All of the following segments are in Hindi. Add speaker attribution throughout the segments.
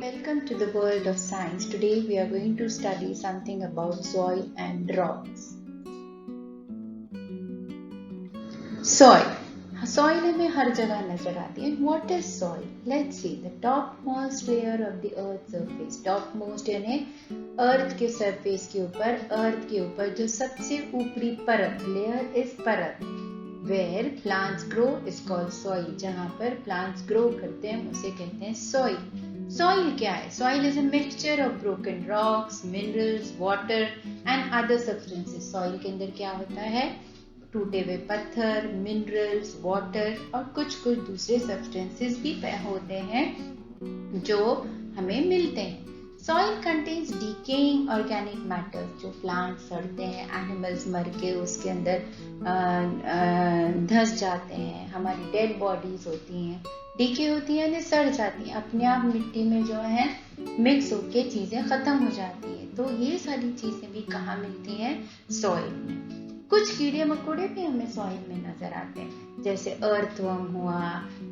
Speaker 1: Welcome to the world of science. Today we are going to study something about soil and rocks. Soil. Soil हमें हर जगह नजर आती है. What is soil? Let's see. The topmost layer of the earth's surface. Topmost यानी अर्थ के सरफेस के ऊपर, अर्थ के ऊपर जो सबसे ऊपरी परत, layer is परत. Where plants grow is called soil. जहाँ पर plants grow करते हैं उसे कहते हैं soil. Soil क्या है? Soil is a mixture of broken rocks, minerals, water and other substances. Soil के अंदर क्या होता है? टूटे हुए पत्थर, minerals, water और कुछ दूसरे substances भी होते हैं जो हमें मिलते हैं. Soil contains decaying organic matter. जो plants सड़ते हैं, animals मर के उसके अंदर धंस जाते हैं, हमारी dead bodies होती हैं, डीके होती है, सड़ जाती है, अपने आप मिट्टी में जो है मिक्स होके चीजें खत्म हो जाती है. तो ये सारी चीजें भी कहाँ मिलती हैं? सॉइल में. कुछ कीड़े मकोड़े भी हमें सॉइल में नजर आते हैं, जैसे अर्थवर्म हुआ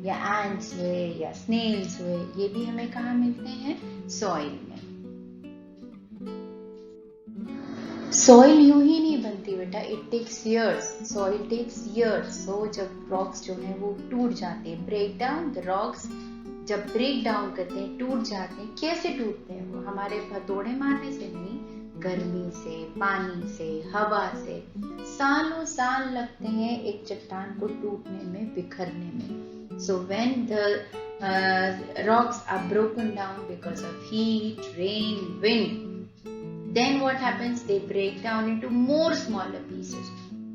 Speaker 1: या एंट्स हुए या स्नेल्स हुए. ये भी हमें कहाँ मिलते हैं? सॉइल में. सॉइल यूं ही नहीं बनती बेटा, it takes years. Soil takes years. So जब रॉक्स जो है वो टूट जाते हैं, ब्रेक डाउन द रॉक्स, जब ब्रेक डाउन करते हैं, टूट जाते हैं. कैसे टूटते हैं वो? हमारे हथौड़े मारने से नहीं, गर्मी से, पानी से, हवा से. सालों साल लगते हैं एक चट्टान को टूटने में, बिखरने में. So when the rocks are broken down because of heat, rain, wind, then what happens? They break down into more smaller pieces.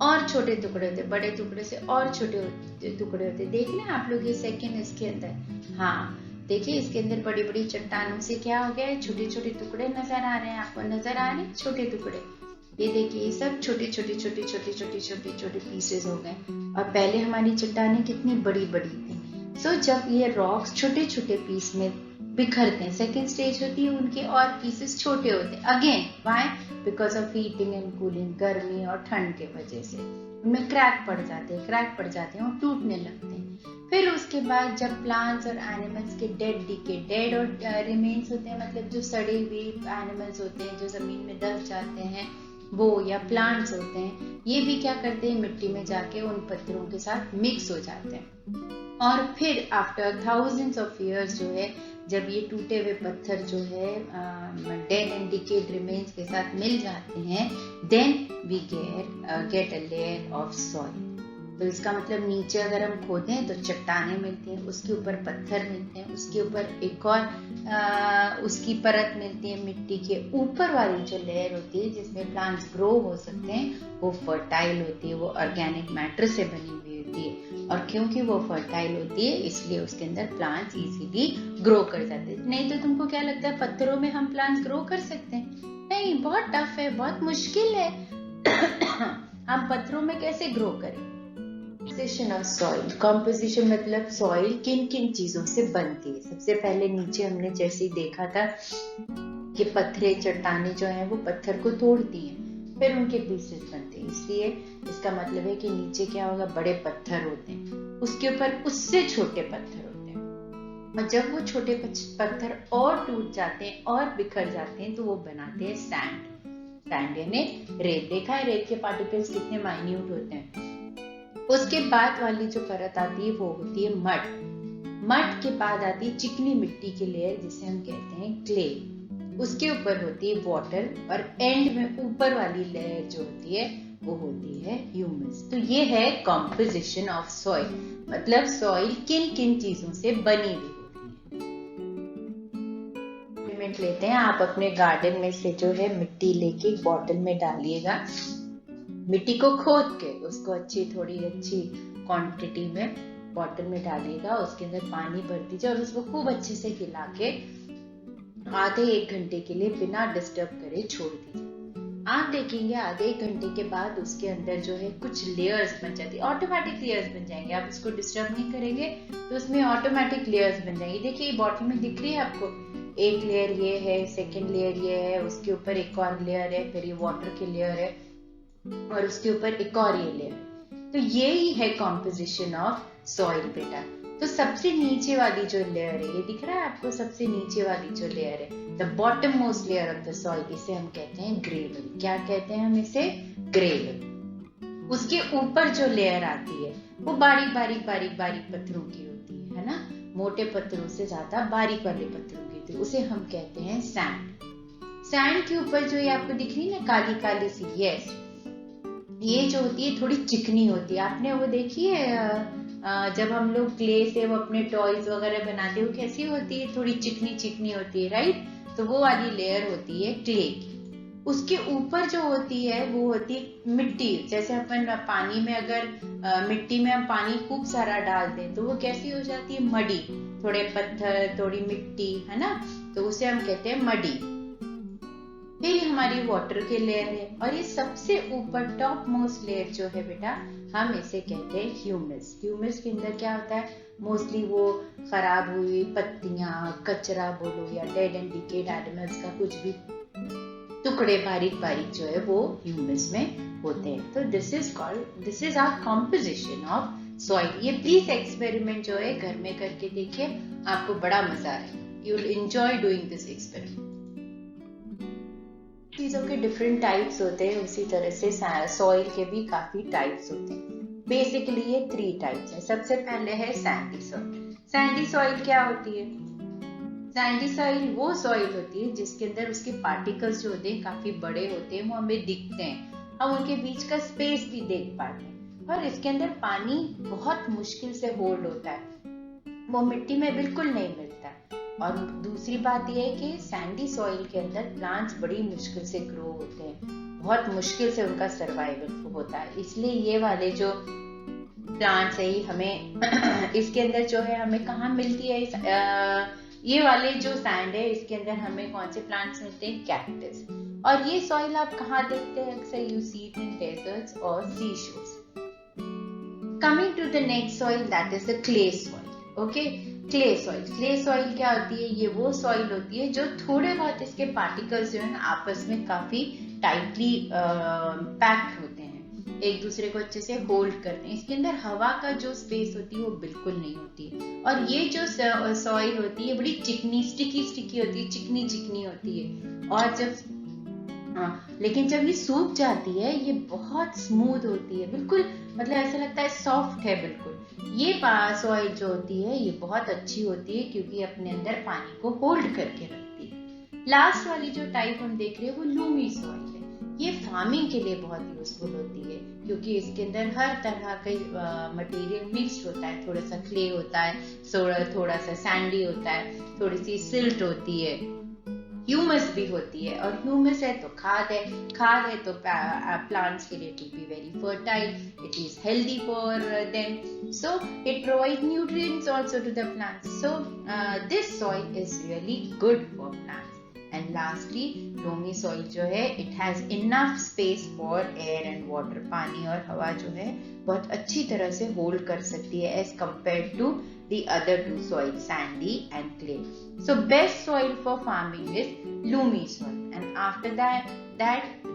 Speaker 1: और छोटे टुकड़े होते, बड़े टुकड़े से और छोटे टुकड़े होते. देख लें आप लोग ये सेकंड इसके अंदर. हाँ देखिए, इसके अंदर बड़ी बड़ी चट्टानों से क्या हो गया है? छोटे छोटे टुकड़े नजर आ रहे हैं. आपको नजर आ रहे हैं छोटे टुकड़े? ये देखिए, ये सब छोटे छोटे पीसेस हो गए. और पहले हमारी चट्टानें कितनी बड़ी बड़ी थी. सो जब ये रॉक्स छोटे छोटे पीस में बिखरते हैं, सेकेंड स्टेज होती है उनके, और पीसेस छोटे होते हैं. Again why? Because of heating and cooling, गर्मी और ठंड के वजह से उनमें क्रैक पड़ जाते हैं और टूटने लगते हैं. फिर उसके बाद जब प्लांट्स और एनिमल्स के डेड और रिमेन्स होते हैं, मतलब जो सड़े हुए एनिमल्स होते हैं जो जमीन में दब जाते हैं, वो या प्लांट्स होते हैं, ये भी क्या करते हैं? मिट्टी में जाके उन पत्थरों के साथ मिक्स हो जाते हैं. और फिर आफ्टर थाउजेंड्स ऑफ ईयर्स जो है, जब ये टूटे हुए पत्थर जो है डेड एंड डिकेड रिमेन्स के साथ मिल जाते हैं, then we get a layer of soil. तो इसका मतलब नीचे अगर हम खोदें तो चट्टानें मिलती हैं, उसके ऊपर पत्थर मिलते हैं, उसके ऊपर एक और उसकी परत मिलती है. मिट्टी के ऊपर वाली जो लेयर होती है जिसमें प्लांट्स ग्रो हो सकते हैं, वो फर्टाइल होती है, वो ऑर्गेनिक मैटर से बनी हुई होती है. और क्योंकि वो फर्टाइल होती है इसलिए उसके अंदर प्लांट्स इजीली ग्रो कर जाते हैं. नहीं तो तुमको क्या लगता है पत्थरों में हम प्लांट्स ग्रो कर सकते हैं? नहीं, बहुत टफ है, बहुत मुश्किल है. हम पत्थरों में कैसे ग्रो करें? Composition of soil. कॉम्पोजिशन मतलब सॉइल किन किन चीजों से बनती है. सबसे पहले नीचे हमने जैसे ही देखा था कि पत्थरे चट्टाने जो हैं वो पत्थर को तोड़ती हैं, फिर उनके पीसेस बनते हैं. इसलिए इसका मतलब है कि नीचे क्या होगा? बड़े पत्थर होते हैं, उसके ऊपर उससे छोटे पत्थर होते हैं, और जब वो छोटे पत्थर और टूट जाते हैं और बिखर जाते हैं तो वो बनाते हैं सैंड. सैंड यानी रेत. देखा है रेत के पार्टिकल्स कितने माइन्यूट होते हैं. उसके बाद वाली जो परत आती है वो होती है मड. मड के बाद आती है चिकनी मिट्टी की लेयर जिसे हम कहते हैं क्ले. उसके ऊपर होती है वाटर, और एंड में ऊपर वाली लेयर जो होती है वो होती है ह्यूमस. तो ये है कॉम्पोजिशन ऑफ सॉइल, मतलब सॉइल किन किन चीजों से बनी हुई होती है. लेते हैं, आप अपने गार्डन में से जो है मिट्टी लेके एक बॉटल में डालिएगा. मिट्टी को खोद के उसको थोड़ी अच्छी क्वांटिटी में बॉटल में डालिएगा. उसके अंदर पानी भर दीजिए और उसको खूब अच्छे से हिला के आधे एक घंटे के लिए बिना डिस्टर्ब करे छोड़ दीजिए. आप देखेंगे आधे एक घंटे के बाद उसके अंदर जो है कुछ लेयर्स बन जाती है, ऑटोमेटिक लेयर्स बन जाएंगे. आप उसको डिस्टर्ब नहीं करेंगे तो उसमें ऑटोमेटिक लेयर्स बन जाएंगी. देखिए बॉटल में दिख रही है आपको, एक लेयर ये है, सेकेंड लेयर ये है, उसके ऊपर एक और लेयर है, फिर ये वाटर की लेयर है, और उसके ऊपर एक और ये लेयर. तो ये ही है कॉम्पोजिशन ऑफ सॉइल बेटा. तो सबसे नीचे वाली जो लेयर है, ये दिख रहा है आपको, सबसे नीचे वाली जो लेयर है, the bottom most layer of the soil, इसे हम कहते हैं ग्रेवल। क्या कहते हैं हम इसे? ग्रेवल। उसके ऊपर जो लेयर आती है वो बारीक बारीक बारीक बारीक पत्थरों की होती है ना, मोटे पत्थरों से ज्यादा बारीक वाले पत्थरों की होती है, उसे हम कहते हैं सैंड। सैंड के ऊपर जो ये आपको दिख रही है ना काली काली सी, यस, ये जो होती है थोड़ी चिकनी होती है। आपने वो देखी है जब हम लोग क्ले से वो अपने टॉयज वगैरह बनाते हैं, वो कैसी होती है? थोड़ी चिकनी चिकनी होती है, राइट? तो वो वाली लेयर होती है क्ले की। उसके ऊपर जो होती है वो होती है मिट्टी। जैसे अपन पानी में अगर मिट्टी में हम पानी खूब सारा डाल दें तो वो कैसी हो जाती है? मडी, थोड़े पत्थर, थोड़ी मिट्टी, है ना, तो उसे हम कहते हैं मडी। फिर ये हमारी वाटर की लेयर है, और ये सबसे ऊपर टॉप मोस्ट लेयर जो है बेटा, हम इसे कहते हैं ह्यूमस। ह्यूमस के अंदर क्या होता है? मोस्टली वो खराब हुई पत्तियां, कचरा बोलो या डेड एंड डिकेड एनिमल्स का कुछ भी टुकड़े बारीक बारीक जो है वो ह्यूमस में होते हैं। तो this is our composition of soil. ये प्लीज एक्सपेरिमेंट जो है घर में करके देखिए, आपको बड़ा मजा आएगा। You will enjoy doing this experiment. चीजों के डिफरेंट टाइप्स होते हैं, उसी तरह से सॉइल के भी काफी टाइप्स होते हैं। बेसिकली ये 3 टाइप्स है। सबसे पहले है सैंडी सॉइल। सैंडी सॉइल क्या होती है? सैंडी सॉइल वो सॉइल होती है जिसके अंदर उसके पार्टिकल्स जो होते हैं काफी बड़े होते हैं, वो हमें दिखते हैं, हम उनके बीच का स्पेस भी देख पाते हैं, और इसके अंदर पानी बहुत मुश्किल से होल्ड होता है, वो मिट्टी में बिल्कुल नहीं मिलता। और दूसरी बात यह है कि सैंडी सॉइल के अंदर प्लांट्स बड़ी मुश्किल से ग्रो होते हैं, बहुत मुश्किल से उनका सर्वाइवल होता है। इसलिए ये वाले जो प्लांट्स है हमें इसके अंदर जो है हमें कहाँ मिलती है? ये वाले जो सैंड है इसके अंदर हमें कौन से प्लांट्स मिलते हैं? कैक्टस। और ये सॉइल आप कहाँ देखते हैं? अक्सर you see it in deserts और sea shores. Coming to the next soil, that is the clay soil. Okay, clay soil. Clay soil क्या होती है? ये वो सॉइल होती है जो थोड़े बहुत इसके पार्टिकल्स जो है ना आपस में काफी टाइटली पैक्ड होते हैं, एक दूसरे को अच्छे से होल्ड करते हैं। इसके अंदर हवा का जो स्पेस होती है वो बिल्कुल नहीं होती है। और ये जो सॉइल होती है बड़ी चिकनी, स्टिकी होती है, चिकनी चिकनी होती है। और जब लेकिन जब ये सूख जाती है ये बहुत स्मूथ होती है, बिल्कुल मतलब ऐसा लगता है सॉफ्ट है बिल्कुल। ये सॉइल जो होती है ये बहुत अच्छी होती है क्योंकि अपने अंदर पानी को होल्ड करके रखती है। लास्ट वाली जो टाइप हम देख रहे हैं वो लूमी सॉइल है। ये फार्मिंग के लिए बहुत यूजफुल होती है क्योंकि इसके अंदर हर तरह का मटेरियल मिक्स्ड होता है, थोड़ा सा क्ले होता है, थोड़ा सा सैंडी होता है, थोड़ी सी सिल्ट होती है, ह्यूमस भी होती है। और ह्यूमस है तो खाद है, खाद है तो प्लांट्स के लिए it will be very fertile, it is healthy for them, so it provide nutrients also to the plants, so this soil is really good for plants. And lastly loamy soil जो है it has enough space for air and water, पानी और हवा जो है बहुत अच्छी तरह से होल्ड कर सकती है as compare to the other two soil, sandy and clay. So best soil for farming is loamy soil, and after that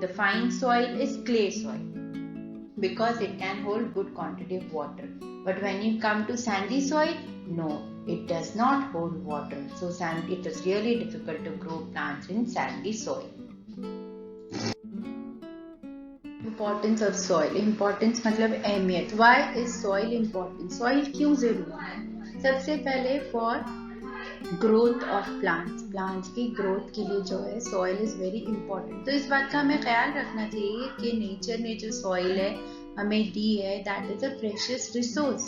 Speaker 1: the fine soil is clay soil because it can hold good quantity of water. But when you come to sandy soil, no, it does not hold water. So it is really difficult to grow plants in sandy soil. Importance of soil. Importance मतलब अहमियत. Why is soil important? Soil क्यों जरूरी है? सबसे पहले फॉर ग्रोथ ऑफ प्लांट्स की ग्रोथ के लिए जो है सॉइल इज वेरी इंपॉर्टेंट। तो इस बात का हमें ख्याल रखना चाहिए कि नेचर ने जो सॉइल है हमें दी है that is a precious resource.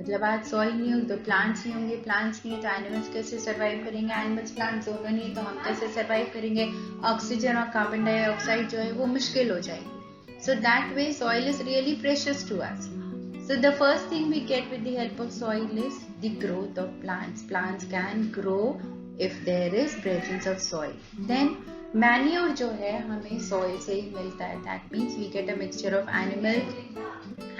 Speaker 1: मतलब आज सॉइल नहीं होगी तो प्लांट्स नहीं होंगे, प्लांट्स नहीं है तो एनिमल्स कैसे सर्वाइव करेंगे, एनिमल्स प्लांट्स दोनों नहीं तो हम कैसे सर्वाइव करेंगे। ऑक्सीजन और कार्बन डाइऑक्साइड जो है वो मुश्किल हो जाएगी। So that way soil is really precious to us. So the first thing we get with the help of soil is the growth of plants. Plants can grow if there is presence of soil. Then manure जो है हमें soil से ही मिलता है. That means we get a mixture of animal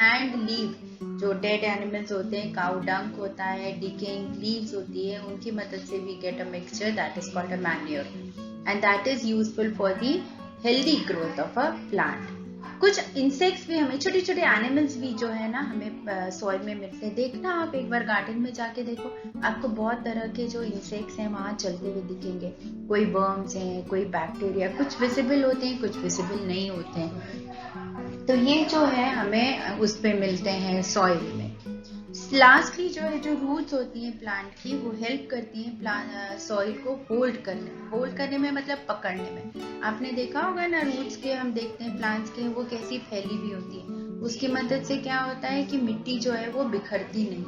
Speaker 1: and leaf. जो dead animals होते हैं, cow dung होता है, decaying leaves होती है, उनकी मदद से we get a mixture that is called a manure. And that is useful for the healthy growth of a plant. कुछ इंसेक्ट्स भी हमें, छोटे छोटे एनिमल्स भी जो है ना हमें सॉइल में मिलते हैं। देखना आप एक बार गार्डन में जाके देखो, आपको बहुत तरह के जो इंसेक्ट्स हैं वहां चलते हुए दिखेंगे। कोई वर्म्स हैं, कोई बैक्टीरिया, कुछ विजिबल होते हैं, कुछ विजिबल नहीं होते हैं। तो ये जो है हमें उस पे मिलते हैं सॉइल में। लास्टली जो है, जो रूट्स होती हैं प्लांट की, वो हेल्प करती हैं सॉइल को होल्ड करने में मतलब पकड़ने में। आपने देखा होगा ना रूट्स के, हम देखते हैं प्लांट्स के, वो कैसी फैली हुई होती है। उसकी मदद से क्या होता है कि मिट्टी जो है वो बिखरती नहीं।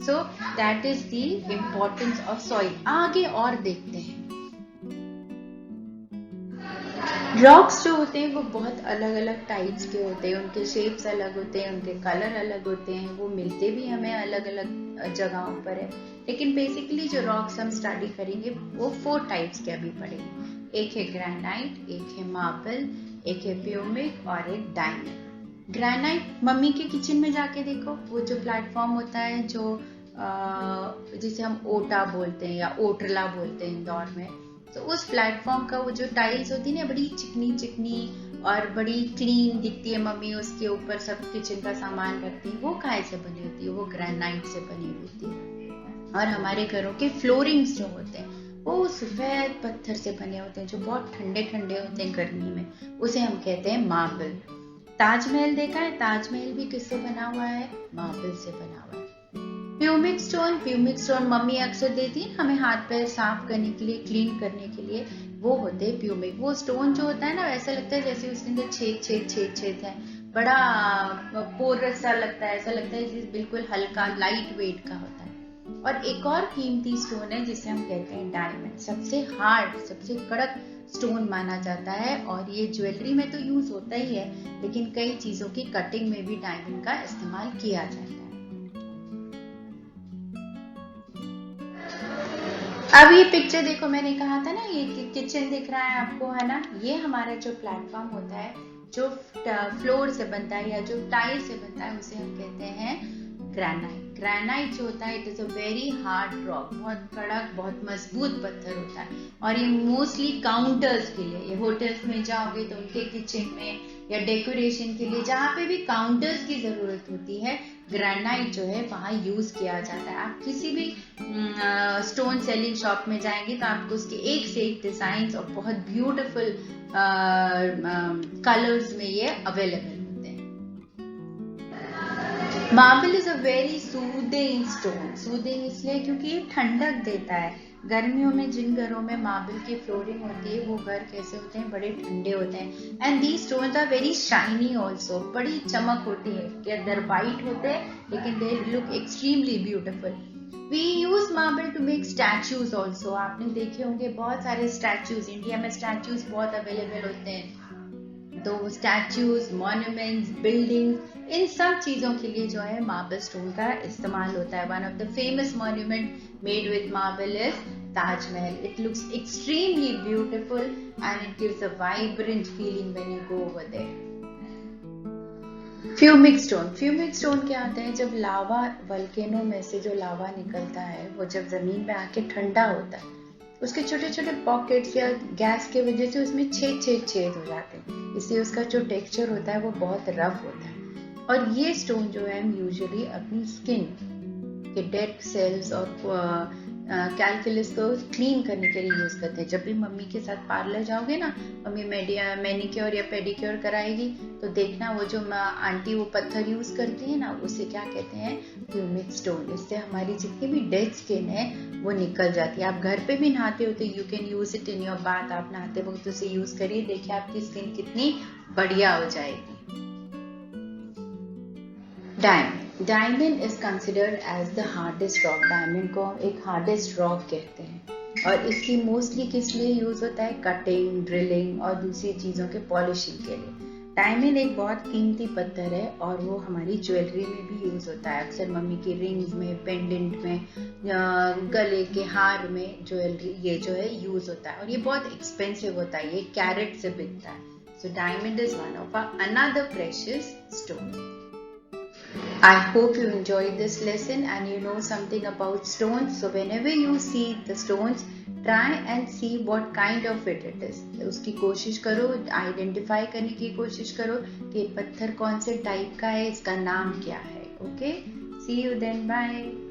Speaker 1: So that is the importance of soil. आगे और देखते हैं। रॉक्स जो होते हैं वो बहुत अलग अलग टाइप्स के होते हैं, उनके शेप्स अलग होते हैं, उनके कलर अलग होते हैं, वो मिलते भी हमें अलग अलग जगहों पर है। लेकिन बेसिकली जो रॉक्स हम स्टडी करेंगे वो 4 टाइप्स के अभी पढ़ेंगे। एक है ग्रेनाइट, एक है मार्बल, एक है प्यूमिक और एक डायमंड। ग्रेनाइट, मम्मी के किचन में जाके देखो, वो जो प्लेटफॉर्म होता है जो जिसे हम ओटा बोलते हैं या ओटला बोलते हैं इंदौर में, तो उस प्लेटफॉर्म का वो जो टाइल्स होती है ना, बड़ी चिकनी चिकनी और बड़ी क्लीन दिखती है। मम्मी उसके ऊपर सब किचन का सामान रखती है, वो काहे से बनी होती है? वो ग्रेनाइट से बनी होती है। और हमारे घरों के फ्लोरिंग्स जो होते हैं वो सफेद पत्थर से बने होते हैं, जो बहुत ठंडे ठंडे होते हैं गर्मी में, उसे हम कहते हैं मार्बल। ताजमहल देखा है? ताजमहल भी किससे बना हुआ है? मार्बल से बना हुआ है। प्यूमिक स्टोन मम्मी अक्सर देती है हमें हाथ पैर साफ करने के लिए, क्लीन करने के लिए, वो होते हैं प्यूमिक। वो स्टोन जो होता है ना, ऐसा लगता है जैसे उसके अंदर छेद है, बड़ा पोरस सा लगता है, ऐसा लगता है बिल्कुल हल्का लाइट वेट का होता है। और एक और कीमती स्टोन है जिसे हम कहते हैं डायमंड। सबसे हार्ड, सबसे कड़क स्टोन माना जाता है, और ये ज्वेलरी में तो यूज होता ही है, लेकिन कई चीजों की कटिंग में भी डायमंड का इस्तेमाल किया जाता है। अब ये पिक्चर देखो, मैंने कहा था ना ये किचन दिख रहा है आपको, है ना? ये हमारा जो प्लेटफॉर्म होता है, जो फ्लोर से बनता है या जो टाइल से बनता है, उसे हम कहते हैं ग्रेनाइट। ग्रेनाइट जो होता है, it is a very hard rock, बहुत कड़क, बहुत मजबूत पत्थर होता है। और ये मोस्टली काउंटर्स के लिए, ये होटल्स में जाओगे तो उनके किचन में या डेकोरेशन के लिए, जहाँ पे भी काउंटर्स की जरूरत होती है, ग्रेनाइट जो है वहां यूज किया जाता है। आप किसी भी स्टोन सेलिंग शॉप में जाएंगे तो आपको उसके एक से एक डिजाइन और बहुत ब्यूटीफुल कलर्स में ये अवेलेबल होते हैं। Marble is a very soothing stone. Soothing इसलिए क्योंकि ये ठंडक देता है। गर्मियों में जिन घरों में मार्बल की फ्लोरिंग होती है, वो घर कैसे होते हैं? बड़े ठंडे होते हैं। And these stones are very shiny also, बड़ी चमक होती है। के अंदर वाइट होते हैं, लेकिन they look extremely beautiful. We use marble to make statues also. आपने देखे होंगे बहुत सारे स्टैचूज, इंडिया में स्टैचूज बहुत अवेलेबल होते हैं। तो स्टैचूज, मॉन्यूमेंट्स, बिल्डिंग्स, इन सब चीजों के लिए जो है मार्बल स्टोन का इस्तेमाल होता है। One of the famous monument made with marble is Taj Mahal. It looks extremely beautiful and it gives a vibrant feeling when you go over there. Pumice stone क्या होते हैं? जब लावा, वल्केनो में से जो लावा निकलता है, वो जब जमीन में आके ठंडा होता है, उसके छोटे छोटे पॉकेट्स या गैस के वजह से उसमें छेद हो जाते हैं, इसलिए उसका जो टेक्सचर होता है वो बहुत रफ होता है। और ये स्टोन जो है हम यूजुअली अपनी स्किन के डेड सेल्स और कैल्कुलस को क्लीन करने के लिए यूज करते हैं। जब भी मम्मी के साथ पार्लर जाओगे ना, मम्मी मैनिक्योर या पेडिक्योर कराएगी, तो देखना वो जो आंटी वो पत्थर यूज करती है ना, उसे क्या कहते हैं? Pumice stone. इससे हमारी जितनी भी डेड स्किन है वो निकल जाती है। आप घर पे भी नहाते हो तो you can use it in your bath. आप नहाते वक्त उसे यूज करिए, देखिए आपकी स्किन कितनी बढ़िया हो जाएगी। Diamond is considered as the hardest rock. Diamond को एक हार्डेस्ट रॉक कहते हैं, और इसकी मोस्टली किस लिए यूज होता है? कटिंग, ड्रिलिंग और दूसरी चीजों के पॉलिशिंग के लिए। डायमंड एक बहुत कीमती पत्थर है और वो हमारी ज्वेलरी में भी यूज होता है। अक्सर मम्मी की रिंग्स में, पेंडेंट में, गले के हार में ज्वेलरी ये जो है यूज होता है, और ये बहुत एक्सपेंसिव होता है, ये कैरेट से बिकता है। So diamond is one of another precious stone. I hope you enjoyed this lesson and you know something about stones. So whenever you see the stones, try and see what kind of it is. उसकी कोशिश करो, आइडेंटिफाई करने की कोशिश करो कि पत्थर कौन से टाइप का है, इसका नाम क्या है। Okay, see you then, bye.